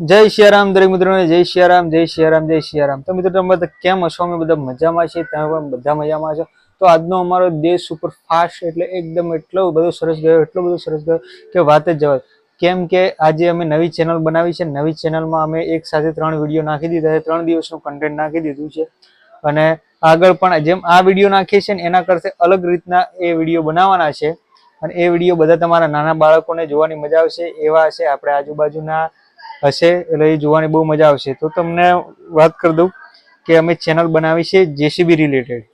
જય સિયારામ દરેક મિત્રોને જય સિયારામ જય સિયારામ જય સિયારામ। તો મિત્રો તમે બધા કેમ હશો? અમે બધા મજામાં છીએ, તમે પણ બધા મજામાં છો। તો આજનો અમારો દેશ સુપર ફાસ્ટ એટલે એકદમ એટલો બધો સરસ ગયો કે વાત જ જવા। કેમ કે આજે અમે નવી ચેનલ બનાવી છે। નવી ચેનલમાં અમે એક સાથે 3 વિડીયો નાખી દીધા છે, 3 દિવસનું કન્ટેન્ટ નાખી દીધું છે અને આગળ પણ જેમ આ વિડીયો નાખીએ છીએ ને એના કરતા અલગ રીતના એ વિડીયો બનાવવાના છે અને એ વિડીયો બધા તમારા નાના બાળકોને જોવાની મજા આવશે એવા હશે, આપણે આજુબાજુના હશે એટલે એ જોવાની બહુ મજા આવશે। તો તમને વાત કરી દઉં કે અમે ચેનલ બનાવી છે જેસીબી રિલેટેડ।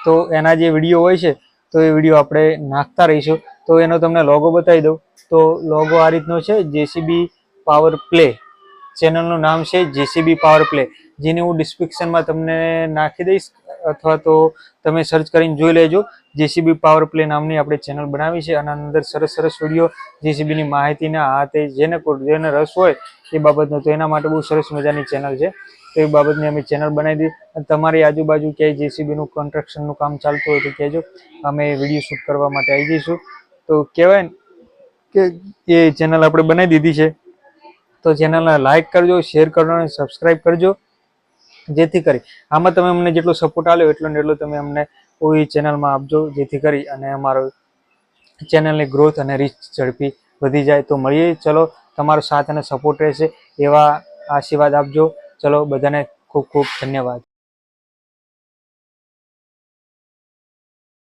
તો એના જે વિડીયો હોય છે તો એ વિડીયો આપણે નાખતા રહીશું। તો એનો તમને લોગો બતાવી દઉં। તો લોગો આ રીતનો છે, જેસીબી પાવર પ્લે ચેનલનું નામ છે જેસીબી પાવર પ્લે, જેની હું ડિસ્ક્રિપ્શનમાં તમને નાખી દઈશ અથવા તો તમે સર્ચ કરીને જોઈ લેજો। જેસીબી પાવર પ્લે નામની આપણે ચેનલ બનાવી છે અને અંદર સરસ સરસ વિડીયો જેસીબીની માહિતીના હાથે જેને રસ હોય એ બાબતનો, તો એના માટે બહુ સરસ મજાની ચેનલ છે। તો એ બાબતની અમે ચેનલ બનાવી દીધી। તમારી આજુબાજુ ક્યાંય જેસીબીનું કન્સ્ટ્રક્શનનું કામ ચાલતું હોય તો કહેજો, અમે વિડીયો શૂટ કરવા માટે આવી જઈશું। તો કહેવાય ને કે એ ચેનલ આપણે બનાવી દીધી છે, તો ચેનલને લાઇક કરજો, શેર કરજો અને સબસ્ક્રાઈબ કરજો, જેથી કરી આમાં તમે અમને જેટલો સપોર્ટ આપ્યો એટલો ને એટલો તમે અમને કોઈ ચેનલમાં આપજો, જેથી કરી અને અમારો ચેનલની ગ્રોથ અને રીચ ઝડપી વધી જાય। તો મળીએ, ચલો તમારો સાથ અને સપોર્ટ રહેશે એવા આશીર્વાદ આપજો। ચલો બધાને ખૂબ ખૂબ ધન્યવાદ।